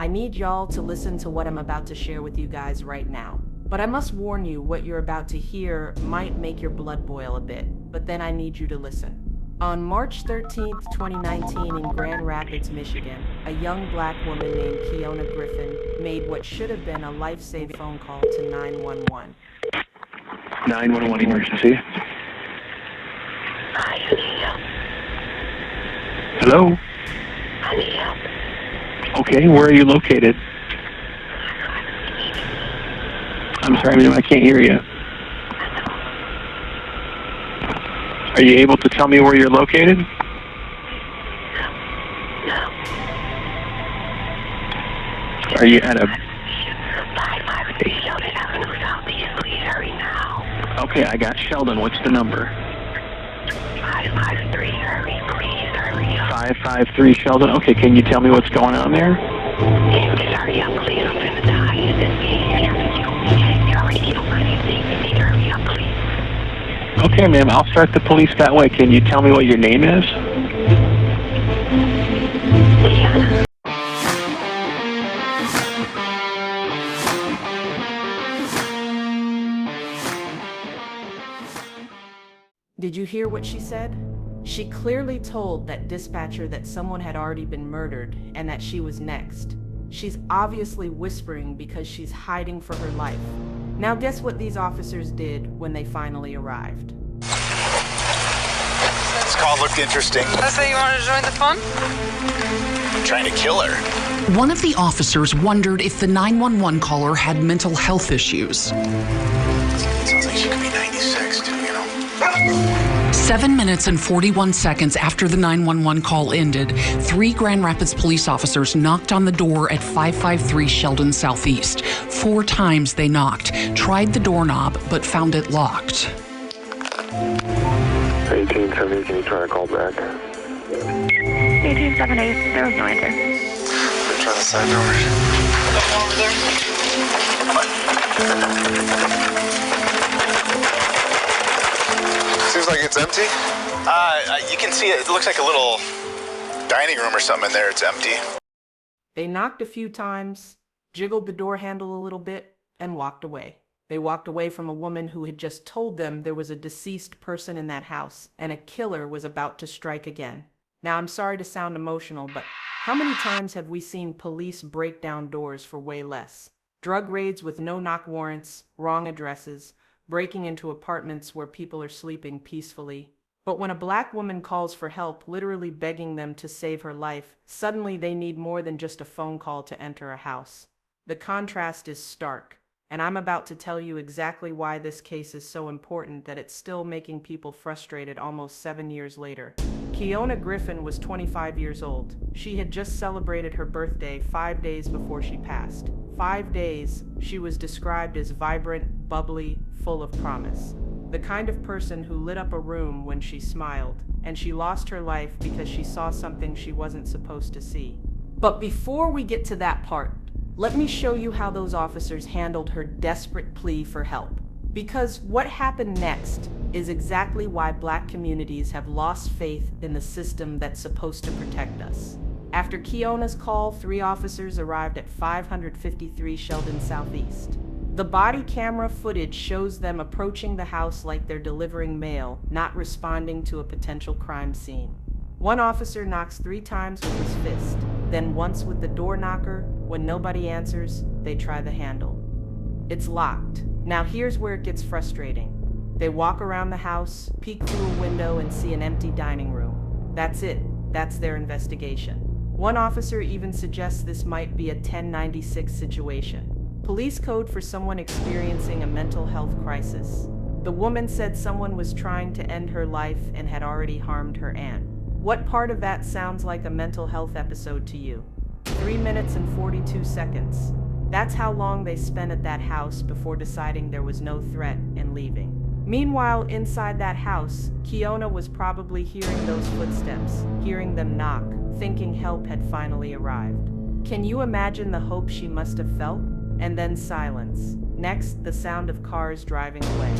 I need y'all to listen to what I'm about to share with you guys right now. But I must warn you, what you're about to hear might make your blood boil a bit, but then I need you to listen. On March 13th, 2019 in Grand Rapids, Michigan, a young black woman named Keyona Griffin made what should have been a life-saving phone call to 911. 911 emergency. I need help. Hello? I need help. Okay, where are you located? I'm sorry, ma'am, I can't hear you. Are you able to tell me where you're located? No. Are you at a... 553 Sheldon Avenue Southeast, please hurry now. Okay, I got Sheldon. What's the number? 553, hurry, please hurry up. 553 Sheldon. Okay, can you tell me what's going on there? Can you just hurry up, please? I'm gonna die. Is this me? You already killed my name. You need to hurry up, please. Okay, ma'am, I'll start the police that way. Can you tell me what your name is? Keyona. Did you hear what she said? She clearly told that dispatcher that someone had already been murdered and that she was next. She's obviously whispering because she's hiding for her life. Now guess what these officers did when they finally arrived? This call looked interesting. So you want to join the fun? I'm trying to kill her. One of the officers wondered if the 911 caller had mental health issues. Sounds like she could be 96 too, you know? 7 minutes and 41 seconds after the 911 call ended, 3 Grand Rapids police officers knocked on the door at 553 Sheldon Southeast. 4 times they knocked, tried the doorknob, but found it locked. 1878, can you try to call back? 1878, there was no answer. Let's try the side doors. Seems like it's empty. You can see it. It looks like a little dining room or something in there. It's empty. They knocked a few times, jiggled the door handle a little bit, and walked away. They walked away from a woman who had just told them there was a deceased person in that house and a killer was about to strike again. Now, I'm sorry to sound emotional, but how many times have we seen police break down doors for way less? Drug raids with no-knock warrants, wrong addresses, breaking into apartments where people are sleeping peacefully. But when a black woman calls for help, literally begging them to save her life, suddenly they need more than just a phone call to enter a house. The contrast is stark, and I'm about to tell you exactly why this case is so important that it's still making people frustrated almost 7 years later. Keyona Griffin was 25 years old. She had just celebrated her birthday 5 days before she passed. 5 days, she was described as vibrant, bubbly, full of promise. The kind of person who lit up a room when she smiled, and she lost her life because she saw something she wasn't supposed to see. But before we get to that part, let me show you how those officers handled her desperate plea for help. Because what happened next is exactly why black communities have lost faith in the system that's supposed to protect us. After Keyona's call, 3 officers arrived at 553 Sheldon Southeast. The body camera footage shows them approaching the house like they're delivering mail, not responding to a potential crime scene. One officer knocks 3 times with his fist, then once with the door knocker. When nobody answers, they try the handle. It's locked. Now here's where it gets frustrating. They walk around the house, peek through a window, and see an empty dining room. That's it. That's their investigation. One officer even suggests this might be a 1096 situation. Police code for someone experiencing a mental health crisis. The woman said someone was trying to end her life and had already harmed her aunt. What part of that sounds like a mental health episode to you? 3 minutes and 42 seconds. That's how long they spent at that house before deciding there was no threat and leaving. Meanwhile, inside that house, Keyona was probably hearing those footsteps, hearing them knock, thinking help had finally arrived. Can you imagine the hope she must have felt? And then silence. Next, the sound of cars driving away.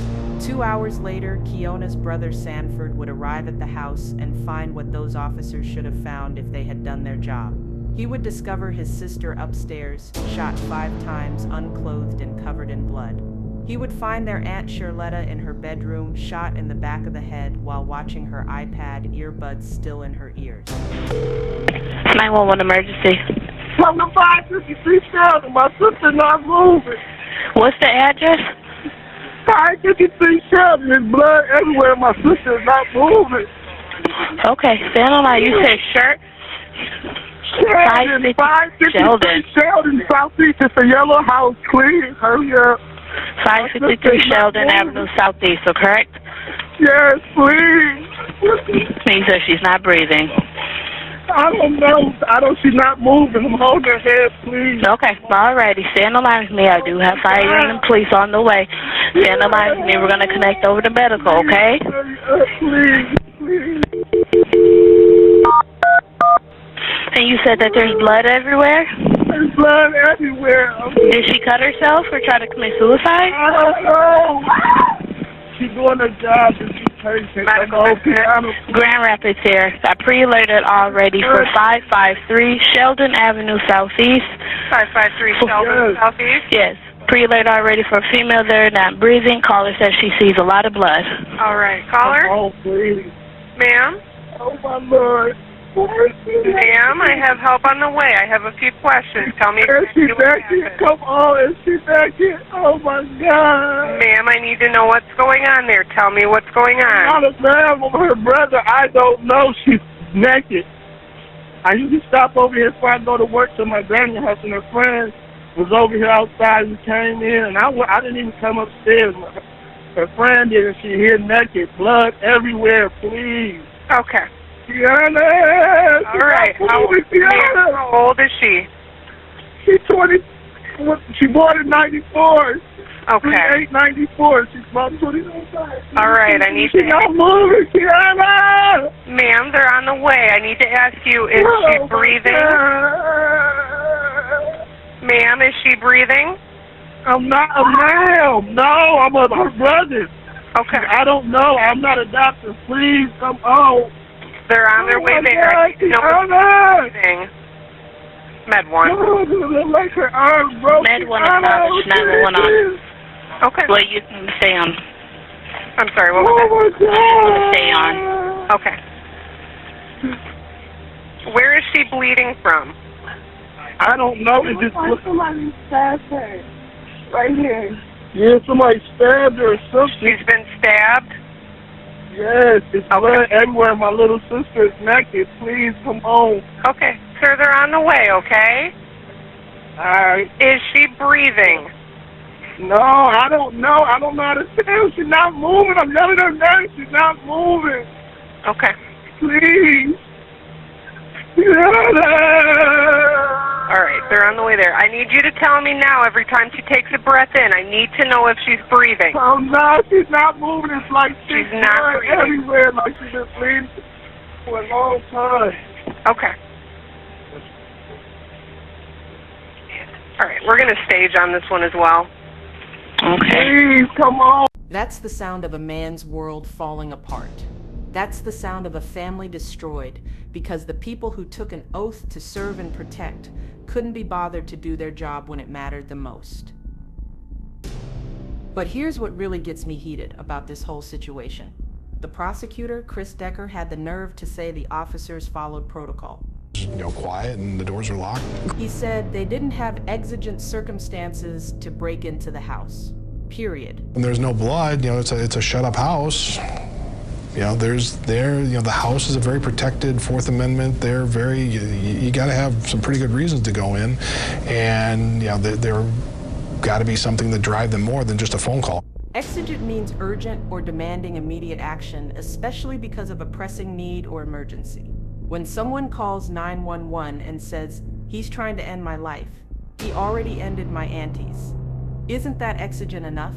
2 hours later, Keyona's brother Sanford would arrive at the house and find what those officers should have found if they had done their job. He would discover his sister upstairs, shot 5 times, unclothed and covered in blood. He would find their Aunt Cherletta in her bedroom, shot in the back of the head while watching her iPad, earbuds still in her ears. 911 emergency. From the 553 Sheldon, my sister not moving. What's the address? 553 Sheldon, there's blood everywhere. My sister is not moving. Okay, stand on line. You said shirt? Sheldon, 553 Sheldon, Southeast. It's a yellow house, please. Hurry up. 553 Sheldon Avenue Southeast, so correct? Yes, please. You said she's not breathing. I don't know. She's not moving. I'm holding her head, please. Okay, alrighty. Stand on line with me. I do have fire and police on the way. Stand on line with me. We're going to connect over to medical, okay? Please. And you said that there's blood everywhere? There's blood everywhere. Did she cut herself or try to commit suicide? I don't know. She's doing her job and she's patient. Grand Rapids here. I pre-alerted already for 553 Sheldon Avenue Southeast. 553 Sheldon Southeast? Yes. Pre-alert already for a female there not breathing. Caller says she sees a lot of blood. All right. Caller? Oh, please. Ma'am? Oh, my Lord. Ma'am, I have help on the way. I have a few questions. Tell me exactly what happened. Come on, is she back here? Oh, my God. Ma'am, I need to know what's going on there. Tell me what's going on. Not a man with her brother. I don't know. She's naked. I usually stop over here before I go to work to my granny house, and her friend was over here outside and came in, and I didn't even come upstairs. Her friend did, and she here naked. Blood everywhere, please. Okay. Keyona! All right. How old is she? She's 20. She born in 94. Okay. 94. She's about 29. All right. I need She's not moving, Keyona! Ma'am, they're on the way. I need to ask you, is she breathing? Ma'am, is she breathing? I'm not a ma'am. No, I'm her brother. Okay. I don't know. I'm not a doctor. Please, come on. They're on their way there. I need to know what's breathing. Med 1. Like her arm broken. Med 1 established, 911 on. Okay. Well, you can stay on. I'm sorry, what was that? You stay on. Okay. Where is she bleeding from? I don't know. It just looks somebody stabbed her. Right here. Yeah, somebody stabbed her or something. She's been stabbed? Yes, it's blood everywhere. My little sister is naked. Please, come home. Okay. Sir, they're on the way, okay? All right. Is she breathing? No, I don't know. I don't know how to tell. She's not moving. I'm yelling her name. She's not moving. Okay. Please. All right, they're on the way there. I need you to tell me now every time she takes a breath in. I need to know if she's breathing. Oh, no, she's not moving. It's like she's not breathing. Everywhere, like she's been bleeding for a long time. Okay. All right, we're going to stage on this one as well. Okay. Please, come on. That's the sound of a man's world falling apart. That's the sound of a family destroyed because the people who took an oath to serve and protect couldn't be bothered to do their job when it mattered the most. But here's what really gets me heated about this whole situation. The prosecutor, Chris Decker, had the nerve to say the officers followed protocol. Quiet and the doors are locked. He said they didn't have exigent circumstances to break into the house. Period. When there's no blood, it's a shut-up house. The house is a very protected Fourth Amendment. They're very, you got to have some pretty good reasons to go in, and there got to be something that drive them more than just a phone call. Exigent means urgent or demanding immediate action, especially because of a pressing need or emergency. When someone calls 911 and says, "He's trying to end my life," he already ended my aunties. Isn't that exigent enough?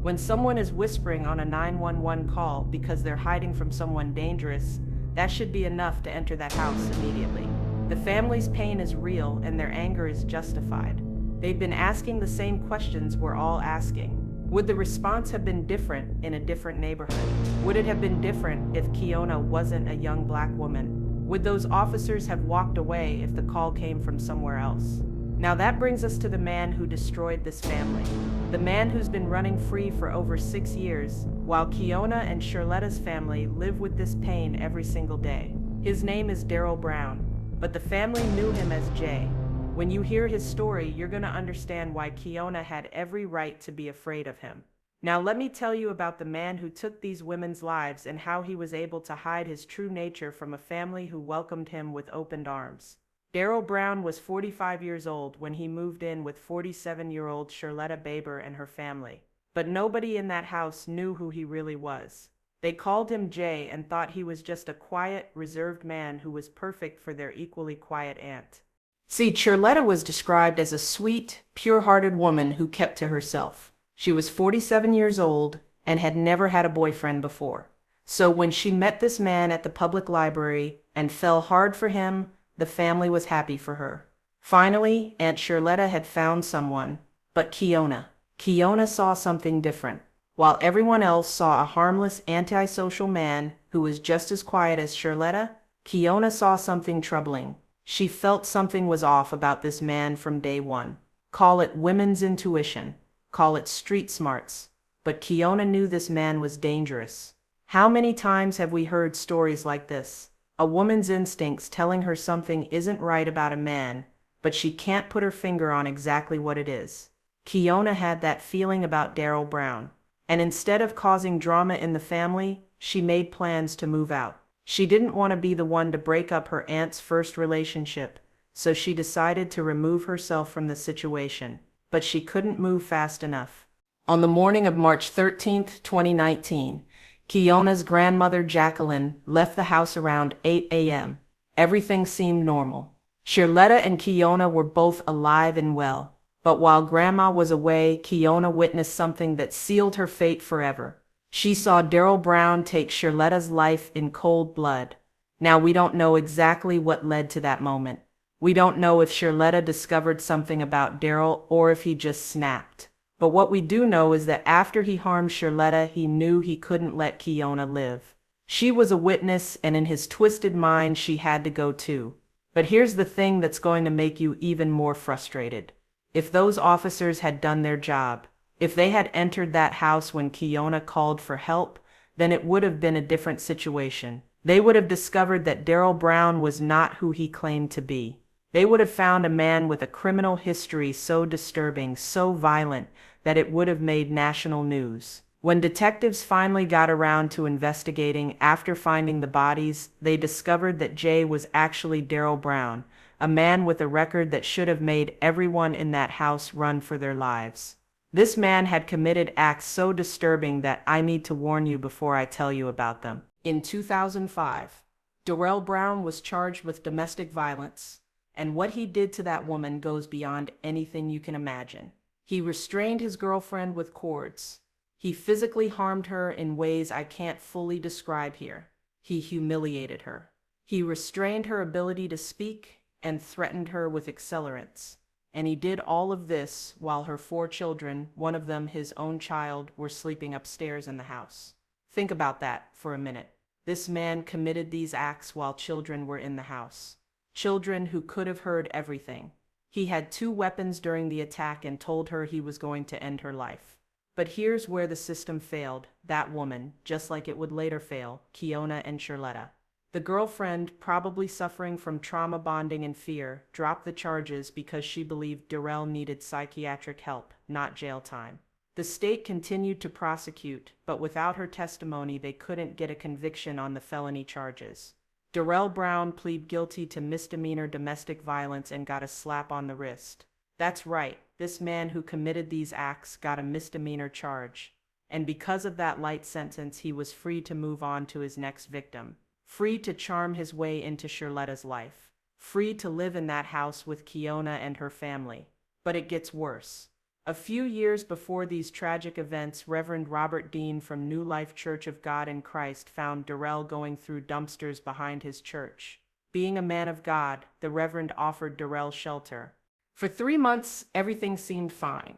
When someone is whispering on a 911 call because they're hiding from someone dangerous, that should be enough to enter that house immediately. The family's pain is real and their anger is justified. They've been asking the same questions we're all asking. Would the response have been different in a different neighborhood? Would it have been different if Keyona wasn't a young black woman? Would those officers have walked away if the call came from somewhere else? Now that brings us to the man who destroyed this family. The man who's been running free for over 6 years, while Keyona and Cherletta's family live with this pain every single day. His name is Darrell Brown, but the family knew him as Jay. When you hear his story, you're going to understand why Keyona had every right to be afraid of him. Now let me tell you about the man who took these women's lives and how he was able to hide his true nature from a family who welcomed him with open arms. Darrell Brown was 45 years old when he moved in with 47-year-old Cherletta Baber and her family. But nobody in that house knew who he really was. They called him Jay and thought he was just a quiet, reserved man who was perfect for their equally quiet aunt. See, Cherletta was described as a sweet, pure-hearted woman who kept to herself. She was 47 years old and had never had a boyfriend before. So when she met this man at the public library and fell hard for him, the family was happy for her. Finally, Aunt Cherletta had found someone, but Keyona saw something different. While everyone else saw a harmless, antisocial man who was just as quiet as Cherletta, Keyona saw something troubling. She felt something was off about this man from day one. Call it women's intuition, call it street smarts, but Keyona knew this man was dangerous. How many times have we heard stories like this? A woman's instincts telling her something isn't right about a man, but she can't put her finger on exactly what it is. Keyona had that feeling about Darrell Brown, and instead of causing drama in the family, she made plans to move out. She didn't want to be the one to break up her aunt's first relationship, so she decided to remove herself from the situation, but she couldn't move fast enough. On the morning of March 13, 2019, Keyona's grandmother Jacqueline left the house around 8 a.m. Everything seemed normal. Cherletta and Keyona were both alive and well, but while Grandma was away, Keyona witnessed something that sealed her fate forever. She saw Darrell Brown take Cherletta's life in cold blood. Now we don't know exactly what led to that moment. We don't know if Cherletta discovered something about Darrell or if he just snapped. But what we do know is that after he harmed Cherletta, he knew he couldn't let Keyona live. She was a witness, and in his twisted mind, she had to go too. But here's the thing that's going to make you even more frustrated. If those officers had done their job, if they had entered that house when Keyona called for help, then it would have been a different situation. They would have discovered that Darrell Brown was not who he claimed to be. They would have found a man with a criminal history so disturbing, so violent, that it would have made national news. When detectives finally got around to investigating after finding the bodies, they discovered that Jay was actually Darrell Brown, a man with a record that should have made everyone in that house run for their lives. This man had committed acts so disturbing that I need to warn you before I tell you about them. In 2005, Darrell Brown was charged with domestic violence, and what he did to that woman goes beyond anything you can imagine. He restrained his girlfriend with cords. He physically harmed her in ways I can't fully describe here. He humiliated her. He restrained her ability to speak and threatened her with accelerants. And he did all of this while her 4 children, one of them his own child, were sleeping upstairs in the house. Think about that for a minute. This man committed these acts while children were in the house. Children who could have heard everything. He had 2 weapons during the attack and told her he was going to end her life. But here's where the system failed that woman, just like it would later fail Keyona and Cherletta. The girlfriend, probably suffering from trauma bonding and fear, dropped the charges because she believed Darrell needed psychiatric help, not jail time. The state continued to prosecute, but without her testimony, they couldn't get a conviction on the felony charges. Darrell Brown pleaded guilty to misdemeanor domestic violence and got a slap on the wrist. That's right, this man who committed these acts got a misdemeanor charge. And because of that light sentence, he was free to move on to his next victim. Free to charm his way into Cherletta's life. Free to live in that house with Keyona and her family. But it gets worse. A few years before these tragic events, Reverend Robert Dean from New Life Church of God in Christ found Darrell going through dumpsters behind his church. Being a man of God, the Reverend offered Darrell shelter. For 3 months, everything seemed fine.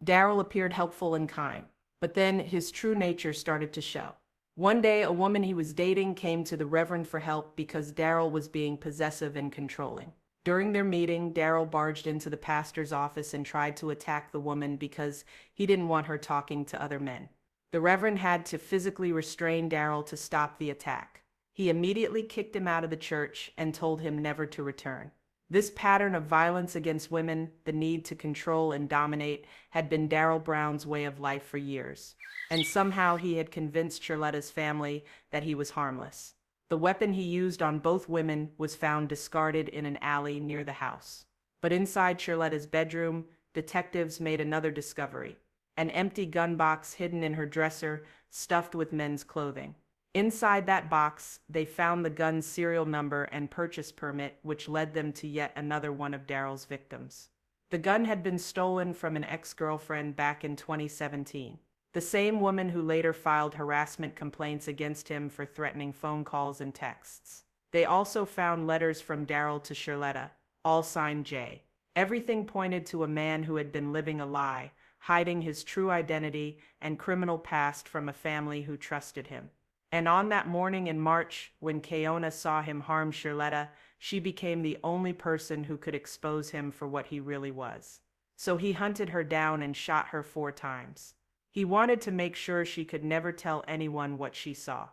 Darrell appeared helpful and kind, but then his true nature started to show. One day, a woman he was dating came to the Reverend for help because Darrell was being possessive and controlling. During their meeting, Darrell barged into the pastor's office and tried to attack the woman because he didn't want her talking to other men. The Reverend had to physically restrain Darrell to stop the attack. He immediately kicked him out of the church and told him never to return. This pattern of violence against women, the need to control and dominate, had been Darrell Brown's way of life for years. And somehow he had convinced Cherletta's family that he was harmless. The weapon he used on both women was found discarded in an alley near the house. But inside Cherletta's bedroom, detectives made another discovery: an empty gun box hidden in her dresser, stuffed with men's clothing. Inside that box, they found the gun's serial number and purchase permit, which led them to yet another one of Darrell's victims. The gun had been stolen from an ex-girlfriend back in 2017. The same woman who later filed harassment complaints against him for threatening phone calls and texts. They also found letters from Darrell to Cherletta, all signed J. Everything pointed to a man who had been living a lie, hiding his true identity and criminal past from a family who trusted him. And on that morning in March, when Keyona saw him harm Cherletta, she became the only person who could expose him for what he really was. So he hunted her down and shot her 4 times. He wanted to make sure she could never tell anyone what she saw.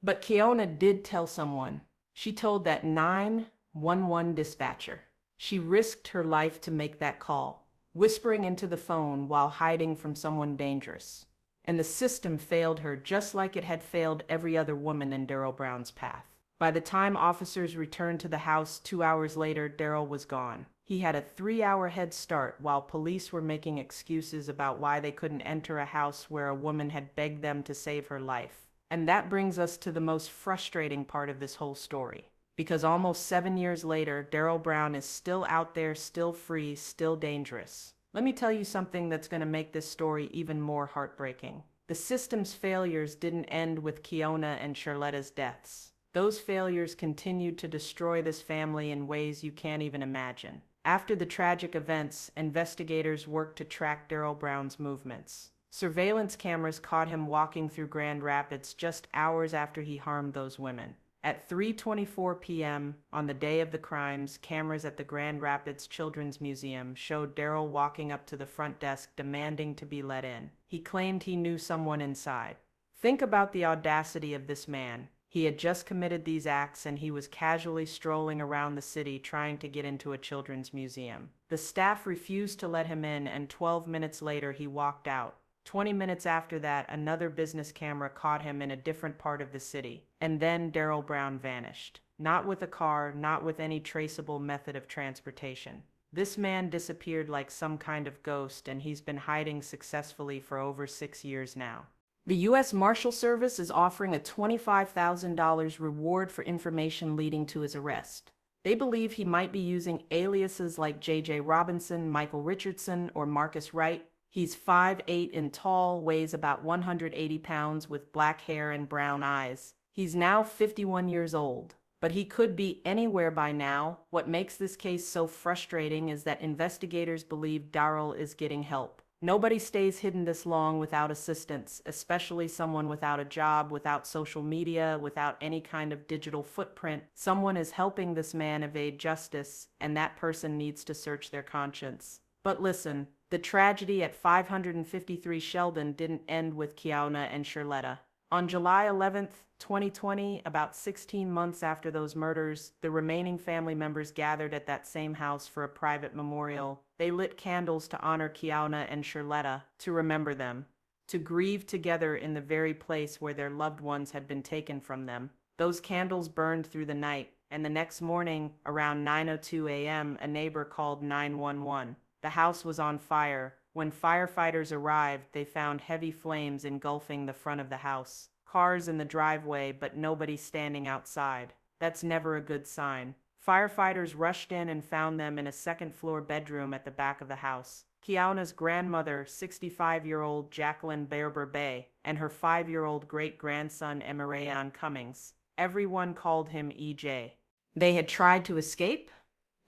But Keyona did tell someone. She told that 911 dispatcher. She risked her life to make that call, whispering into the phone while hiding from someone dangerous. And the system failed her just like it had failed every other woman in Darrell Brown's path. By the time officers returned to the house 2 hours later, Darrell was gone. He had a 3-hour head start while police were making excuses about why they couldn't enter a house where a woman had begged them to save her life. And that brings us to the most frustrating part of this whole story. Because almost 7 years later, Darrell Brown is still out there, still free, still dangerous. Let me tell you something that's going to make this story even more heartbreaking. The system's failures didn't end with Keyona and Cherletta's deaths. Those failures continued to destroy this family in ways you can't even imagine. After the tragic events, investigators worked to track Darrell Brown's movements. Surveillance cameras caught him walking through Grand Rapids just hours after he harmed those women. At 3:24 p.m. on the day of the crimes, cameras at the Grand Rapids Children's Museum showed Darrell walking up to the front desk demanding to be let in. He claimed he knew someone inside. Think about the audacity of this man. He had just committed these acts and he was casually strolling around the city trying to get into a children's museum. The staff refused to let him in, and 12 minutes later he walked out. 20 minutes after that, another business camera caught him in a different part of the city. And then Darrell Brown vanished. Not with a car, not with any traceable method of transportation. This man disappeared like some kind of ghost, and he's been hiding successfully for over 6 years now. The U.S. Marshal Service is offering a $25,000 reward for information leading to his arrest. They believe he might be using aliases like J.J. Robinson, Michael Richardson, or Marcus Wright. He's 5'8" and tall, weighs about 180 pounds with black hair and brown eyes. He's now 51 years old, but he could be anywhere by now. What makes this case so frustrating is that investigators believe Darrell is getting help. Nobody stays hidden this long without assistance, especially someone without a job, without social media, without any kind of digital footprint. Someone is helping this man evade justice, and that person needs to search their conscience. But listen, the tragedy at 553 Sheldon didn't end with Keyona and Cherletta. On July 11, 2020, about 16 months after those murders, the remaining family members gathered at that same house for a private memorial. They lit candles to honor Keyona and Cherletta, to remember them, to grieve together in the very place where their loved ones had been taken from them. Those candles burned through the night, and the next morning, around 9:02 a.m., a neighbor called 911. The house was on fire. When firefighters arrived, they found heavy flames engulfing the front of the house. Cars in the driveway, but nobody standing outside. That's never a good sign. Firefighters rushed in and found them in a second-floor bedroom at the back of the house. Keyona's grandmother, 65-year-old Jacqueline Berber Bay, and her 5-year-old great-grandson Emirayan Cummings. Everyone called him EJ. They had tried to escape.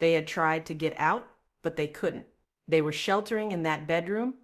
They had tried to get out, but they couldn't. They were sheltering in that bedroom,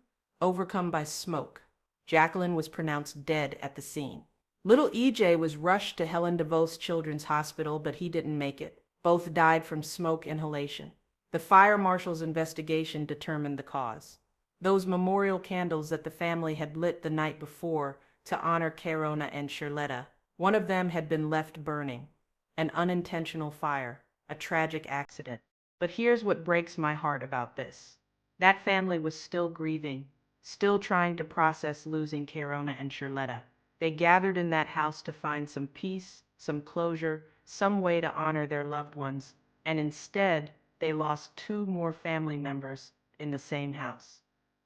overcome by smoke. Jacqueline was pronounced dead at the scene. Little EJ was rushed to Helen DeVos Children's Hospital, but he didn't make it. Both died from smoke inhalation. The fire marshal's investigation determined the cause. Those memorial candles that the family had lit the night before to honor Keyona and Cherletta, one of them had been left burning. An unintentional fire, a tragic accident. But here's what breaks my heart about this. That family was still grieving, still trying to process losing Keyona and Cherletta. They gathered in that house to find some peace, some closure, some way to honor their loved ones, and instead, they lost 2 more family members in the same house.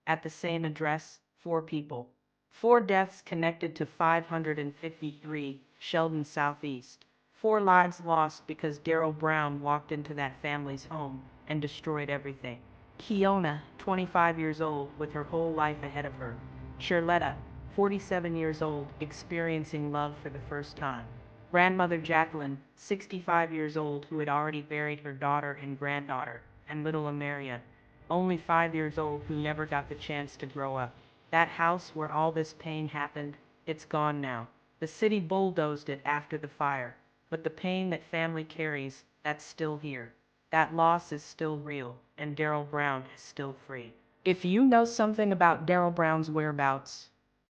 At the same address, 4 people. 4 deaths connected to 553 Sheldon Southeast. 4 lives lost because Darrell Brown walked into that family's home and destroyed everything. Keyona, 25 years old, with her whole life ahead of her. Cherletta, 47 years old, experiencing love for the first time. Grandmother Jacqueline, 65 years old, who had already buried her daughter and granddaughter. And little Amaria, only 5 years old, who never got the chance to grow up. That house where all this pain happened, it's gone now. The city bulldozed it after the fire. But the pain that family carries, that's still here. That loss is still real, and Darrell Brown is still free. If you know something about Darrell Brown's whereabouts,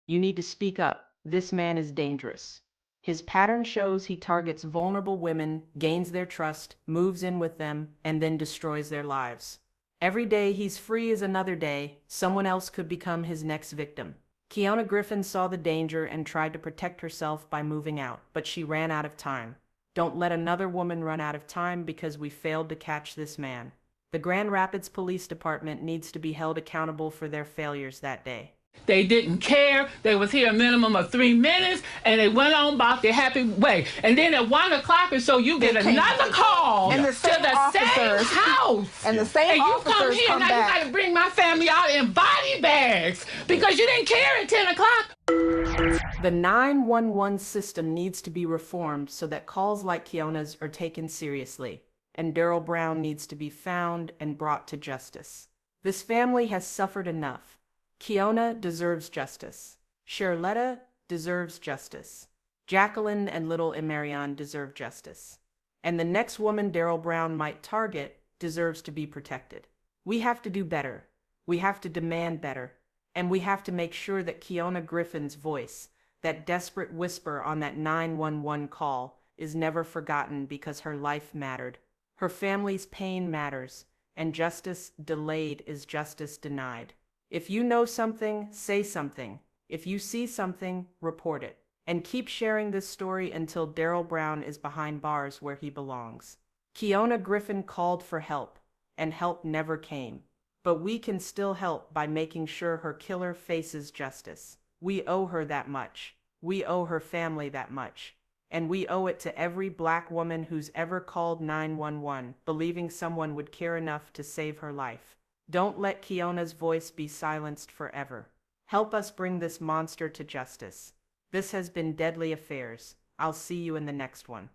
you need to speak up. This man is dangerous. His pattern shows he targets vulnerable women, gains their trust, moves in with them, and then destroys their lives. Every day he's free is another day. Someone else could become his next victim. Keyona Griffin saw the danger and tried to protect herself by moving out, but she ran out of time. Don't let another woman run out of time because we failed to catch this man. The Grand Rapids Police Department needs to be held accountable for their failures that day. They didn't care. They was here a minimum of 3 minutes, and they went on about their happy way. And then at 1 o'clock or so, you get another call and to the same house. And the same officers come here come now. back. You got to bring my family out in body bags because you didn't care at 10 o'clock. The 911 system needs to be reformed so that calls like Keyona's are taken seriously, and Darrell Brown needs to be found and brought to justice. This family has suffered enough. Keyona deserves justice. Cherletta deserves justice. Jacqueline and little Emarion deserve justice. And the next woman Darrell Brown might target deserves to be protected. We have to do better. We have to demand better. And we have to make sure that Keyona Griffin's voice, that desperate whisper on that 911 call, is never forgotten because her life mattered. Her family's pain matters, and justice delayed is justice denied. If you know something, say something. If you see something, report it. And keep sharing this story until Darrell Brown is behind bars where he belongs. Keyona Griffin called for help, and help never came. But we can still help by making sure her killer faces justice. We owe her that much. We owe her family that much. And we owe it to every Black woman who's ever called 911, believing someone would care enough to save her life. Don't let Keyona's voice be silenced forever. Help us bring this monster to justice. This has been Deadly Affairs. I'll see you in the next one.